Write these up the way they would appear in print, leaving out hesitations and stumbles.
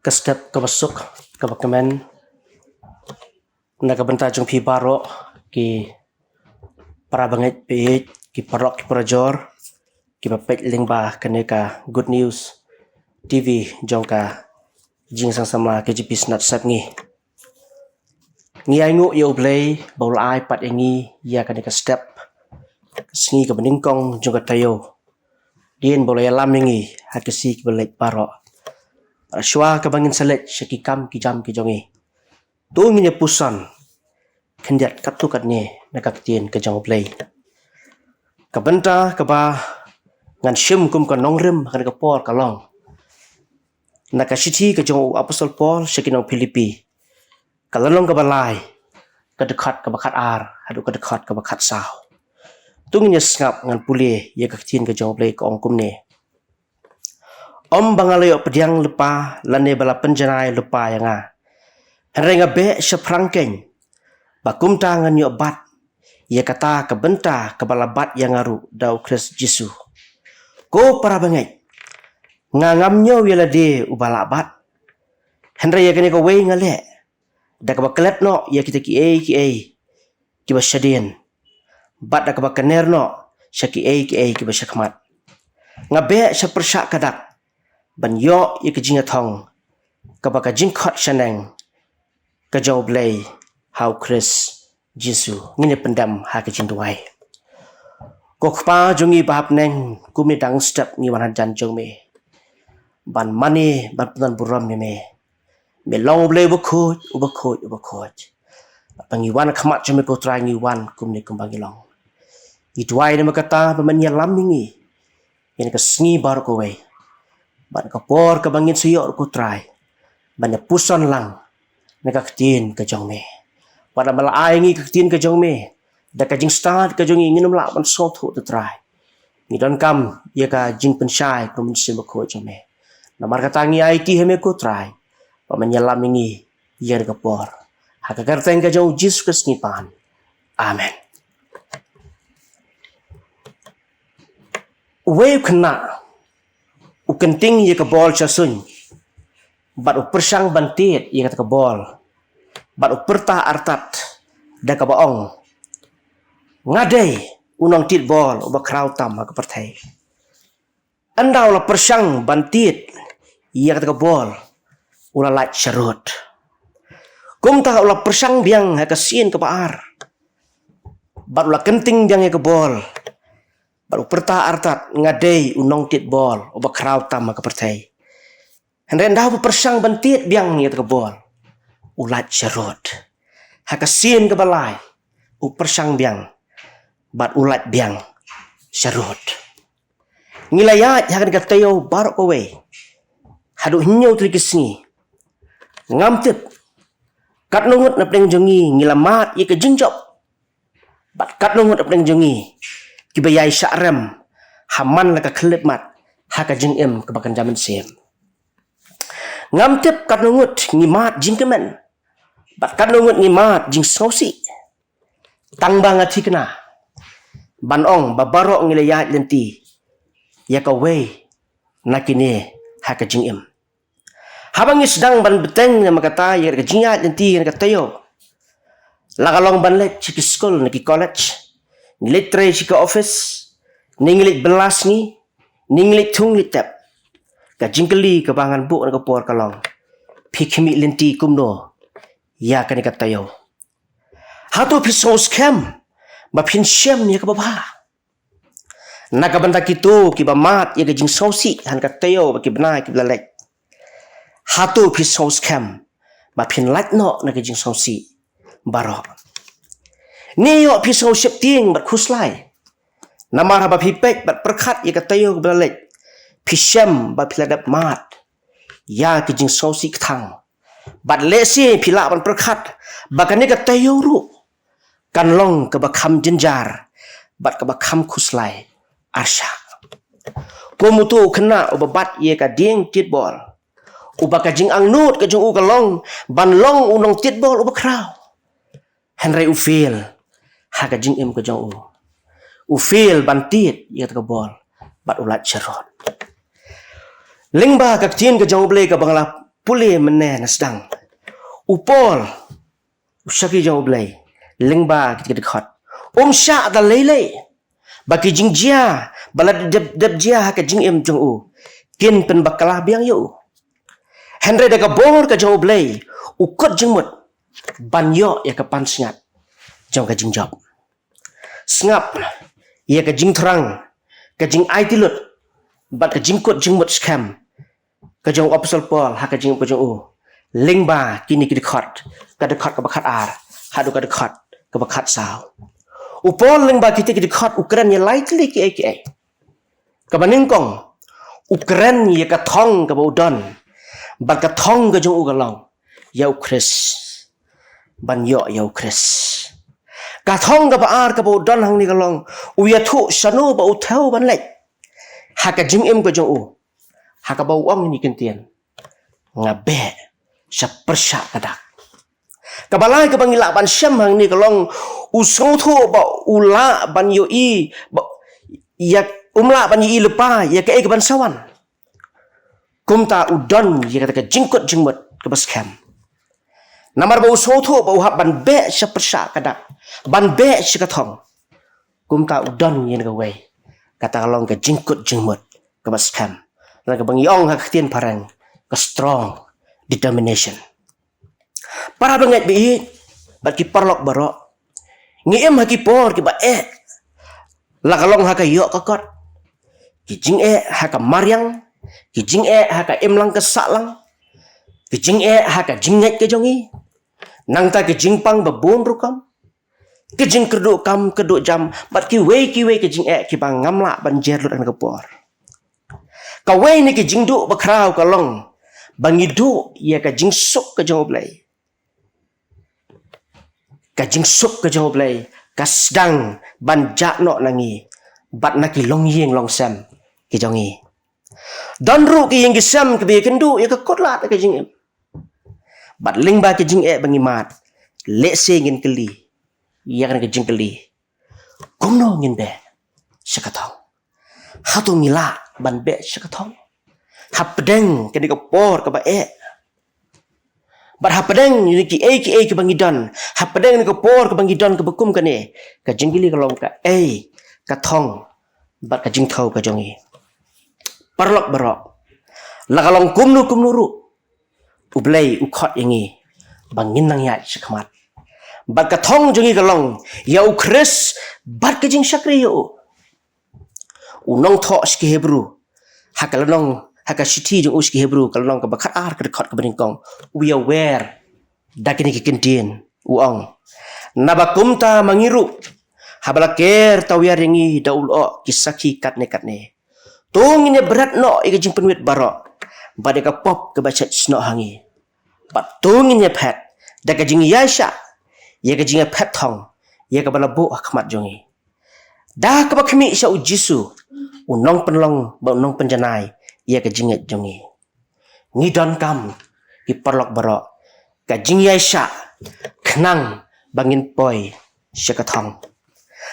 Kestep kabasuk kabakamen nakabenta jong pi baro ki para banget pe ki parok ki parajor ki papet lingba kaneka good news TV jongka jing sang sama ke jipi snat sap ngi aingu yo play baul ai pat engi ya kaneka step sngi ka beningkong jongka tayo dien boleh lam ngi hakasi ki belek baro Shwa ka bangin salet syakikam ki jam ki jongi. Tu nginya pusan. Kendiat katu katne nakaktian ke jong play. Ka benta ka ba ngan shim kum ka nongrem kan ka por kalong. Nakashiti ka jong apostol Paul syakinong Filipi. Kalalong ka balai ka dekat ka bakat ar hadu ka dekat ka bakat sao. Tu nginya ngap ngan pulih ya kaktian ke jong play ka ongkum ne. Om bangalayo pediang lupa lane bala penjanai lupa yang Henrenga be seprangkeng. Bakum tangan yo bat. Ia kata kebenta kebala bat yang aru dau Kristus Yesus. Ko para bangai. Ngangamnyo wila de ubala bat. Henry ya kene ko wei ngale. Da kabaklet no ya kita ki ai. Ki basyadien. Bat da kabakaner no syaki ai ki basyakmat. Ngabe sepersyak kadak. Ban yo ye kejinga thong kabaka jingkhot shanang ka jaw blay how Chris Jesu ngine pendam ha ka jingduai ko khpa jungi bap neng kumni dang step ni wan jan jong me ban mani ban punan buram me long blay bu khoj pangi wan khamat jome ko trai ngi wan kumni kumbangi long i duai ne makata pamanya lam ngi yen ka sngi bar ko we ban kapor ka bangin suyo ko try ban puson lang nakaktin ka jong me pada bala ai ngi kaktin ka jong me da ka jing start ka jong nginum la ban so thu to try ni don kam ya ka jing penshai ko min sim ko jong me namar kata ngi ai ti heme ko try pa menyelam ngi ya ka por ha ka karteng ka jong Jesus Christ ni pan amen we kena ukenting ye ka bol chasun bat upersang bantit ye ka bol bat uperta artat da ka baong ngadai unong tit bol uba kraw tam ka pertai andau la persang bantit ye ka bol ula lat charut kum ta ula persang biang ha ka sin ka baar bat ula kenting biang ye ka bol baru perta artat ngadai unong tit bol oba kraw tam ka pertai henren dah persang bantit biang ye ka bol ulat charot hakasin ka balai u persang biang bat ulat biang charot ngilayat hakan ka tayo barok kowe hadu hinyo tri kisni ngamtip kat nungut na pleng jongi ngilamat ye ka jingjop bat kat nungut na pleng jongi kibayai syarem haman laka kelip mat haka jing em kebakan jaman sem ngamtip kat nungut ngimat jing kemen bat kat nungut ngimat jing sausi tang banget hikna banong babarok ngilayat lenti ya kawe nakine haka jing em habang sedang ban beteng na makata ya ka jingat lenti na katayo lakalong banlet chiki school naki college Ngilit chika office, ningilit belas ni, ningilit tung litap. Ka jingkeli ka bangan bu na kapor kalong. Pikimi linti kumno, ya ka ni katayo. Hato pisos kem, mapin siyem ya kababa. Nakabanta kito kibamat ya ka jing sausi han katayo bakibna kiblalek. Hato pisos kem, mapin latno na ka jing sausi barok. Niyo pisau syepting bat khuslai. Namar haba pipek bat perkat ya katayo belalek. Pisyam bat piladap mat. Ya kijing sausi ketang. Bat lesi pila ban perkat. Bakan ni katayo ru. Kan long ke bakam jenjar. Bat ke bakam khuslai. Arsya. Kumutu kena ubabat ya kading titbol. Uba kajing angnut kajing ukalong. Ban long unong titbol ubakraw. Henry ufil. Haka jing em ko jong u feel bantit ya ka bol bat ulat charot lingba ka tin ka jong ble ka bangla pulih meneh na sedang. Upol usaki jong blai lengba kita dekat. Sya da lele bagi jing jia balad deb jia ka jing em jong u kin pen bakalah biang yo. Henry da ka bor ka jong blai ukot jing mut ban yo ya ka pan sngat jong ka jing job. Sngap ya ka jing terang ka jing ai tilut bat ka jing kot jing mut scam ka jong apostle Paul ha ka jing ka jong u lengba kini ki dekat ka bakat ar hadu ka dekat ka bakat sao. Upol lengba kita ki dekat Ukraine ya lightly ki ai ka baningkong Ukraine ya ka thong ka bodon bat ka thong ka jong u ka long ya Chris ban yo ya Chris ka thong ka ba ar ka bodon hang ni ka long u ya thu sanu ba u thau ban lek ha ka jing em ka jong u ha ka ba uang ni kentien ngabe sa persya kadak kabalai ka bangila ban syam hang ni ka long u song thu ba ula ban yo i ba ya umla ban yi lepa ya ka e ka ban sawan kumta udon ya ka jingkot jingmot ka bas kham namar ba usong thu ba hab ban be sa persya kadak ban be sa ka thong kumta udon yen ka wei kata kalong ka jingkot jingmot ka bas kham na ka bang yong ha ktien parang ka strong determination para banget bi bat ki parlok barok ngiem ha ki por ki ba la kalong ha ka yo ka kot ki jing ha ka maryang ki jing ha ka em lang ka sa lang ki jing ha ka jinget ke jongi nang ta ki jing pang ba bon rukam ki jing kerdu kam kerdu jam bat ki we ki jing ki bang ngamla ban jer lut an ka por ka we ni ki jing du ba krau ka long bangidu ya ka jing sok ka jong blai ka jing sok ka jong blai ka sedang ban ja no nangi bat na ki long yeng long sam ki jongi don ru ki yeng ki sam ki be kendu ya ka kotlat ka jing em bat ling ba ki jing bangi mat le se ngin keli ya kan ki jing keli gomno ngin be sakatong hatu mila ban be sakatong hapdeng kini ka por ka ba bat hapdeng ni ki ki bangidon hapdeng ni ka por ka bangidon ka bakum ka ne ka jinggili ka long ka ka thong bat ka jing thau ka jongi parlok barok la ka long kumnu ru ublei ukhot yangi bangin nang ya sakmat bat ka thong jongi ka long ya u Chris bat ka jing sakri yo unong tho ski hebru hakalanong haka shiti jong uski hebru kalong ka bakat ar ka khot ka beningkong we aware dakini ki kentien uang nabakumta mangiru habala ker tawya ringi daul o kisaki katne tungine berat no ika jing penwit barok bade ka pop ka bachat sno hangi bat tungine phat daka jing yasha ya ka jing phat thong ya ka bala bu akhmat jongi da ka bakhmi sha ujisu unong penlong ba unong penjanai ia ka jinget jongi ngidon kam ki parlok barok ka jingyai sha khnang bangin poi syakathong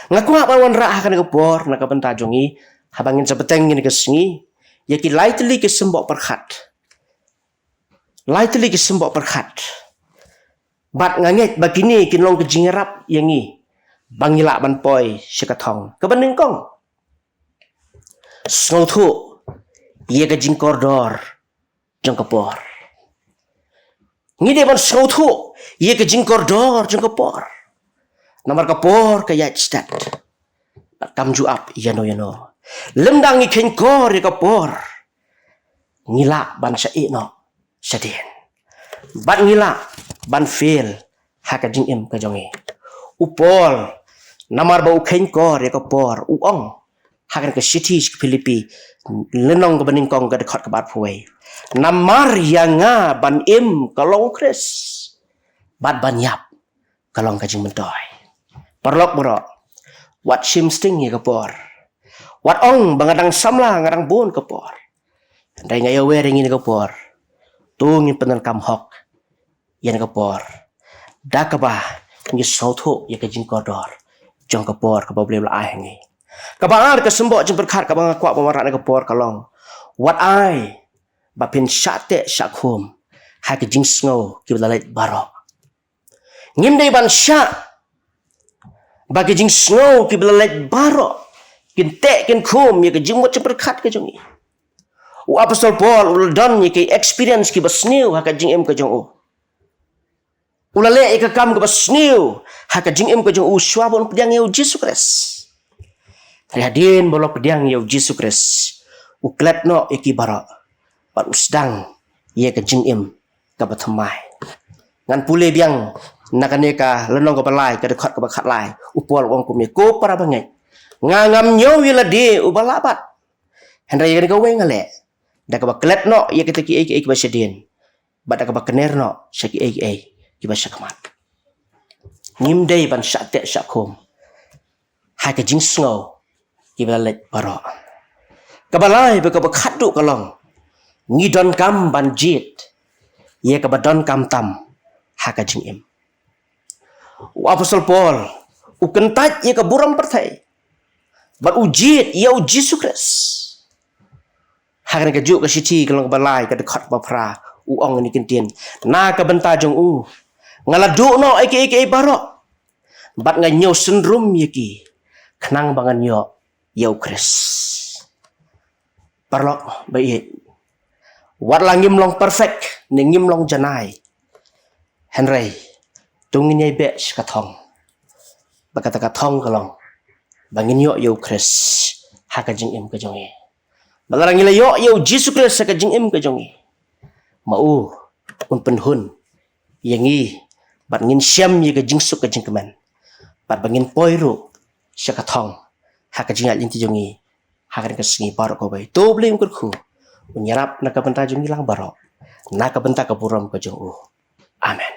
ngaku apa wan ra kan ka por na ka benta jongi habangin sabeteng ni ka singi ya ki lightly ki sembok perkhat bat nganget bagini kin long ka jingerap yangi bangila ban poi syakathong ka beningkong snothu ia ka jing koridor jong kapor ngide ban snothu ia ka jing koridor jong kapor namar kapor ka yat stat kam ju up yano lemdang ni ken kor ka por ngila ban sa no sadien ban ngila ban fail ha ka jing em ka jongi upol namar ba u ken kor ka por uong hakan ke city Filipi lenong ke beningkong ke dekat ke bat puai namar yanga ban im kalong Chris bat ban yap kalong ka jing mentoy parlok borok wat shim sting ye ke por wat ong bangadang samla ngarang bon ke por dai ngayo wering ini ke por tungin penan kam hok yen ke por da ka ba ngi sotho ye ke jing kodor jong ke por ke boble la ai ngi kabangar ka sembok jeng berkhat ka bang kwa pamarak na ka por kalong wat ai ba pin syate syakhum hai ka jing sngo ki bala baro ngim dei ban sha bagi jing sngo ki bala baro kin te kin khum ye ka jing mo khat ka jong u apostol Paul ul don ye ki experience ki basniu ha ka jing em ka jong u ulale ka kam ka basniu ha ka jing em ka jong u swabon pediang ye Jesus Christ Rihadin bolok pediang ye Jesus Christ uklet no iki bara pat usdang ye ka jing em ka bathamai ngan pule biang nakane ka lenong ka balai ka dekat ka bakhat lai upol wong kum ye ko para bangai ngangam nyaw wila de ubalapat hendra ye ka weng ale da ka baklet no ye ka ki ek basedin bada ka bakner no syaki ek ki basakmat ngim dei ban sate sakom hai ka jing sngo ki balet baro kabalai be ka bakhat du kalong ngidon kam banjit ye ka badon kam tam ha ka jing em apostol Paul ukentat ye ka buram perthai bat ujit ye Jesus Christ hakan ka juk ka siti kalong balai ka dekat ba pra ong ni kentien na ka benta jong ngaladu no eke baro bat nganyo sendrum ye ki khnang bangan yo yau Christ parlok bai wat langim long perfect ni ngim long janai henry tungin ye be skathong bakata kathong kalong bangin yo yau Christ haka jing em ka jongi balarang ila yo yau Jesus Christ haka jing em ka jongi mau un penhun yangi bat ngin syam ye ka jing suk ka jing keman bat bangin poiru syakathong haka jing alin ti jongi haka ka singi bar ko bai to blem kur khu unyarap na ka benta jongi lang baro na ka benta ka buram ka jong amen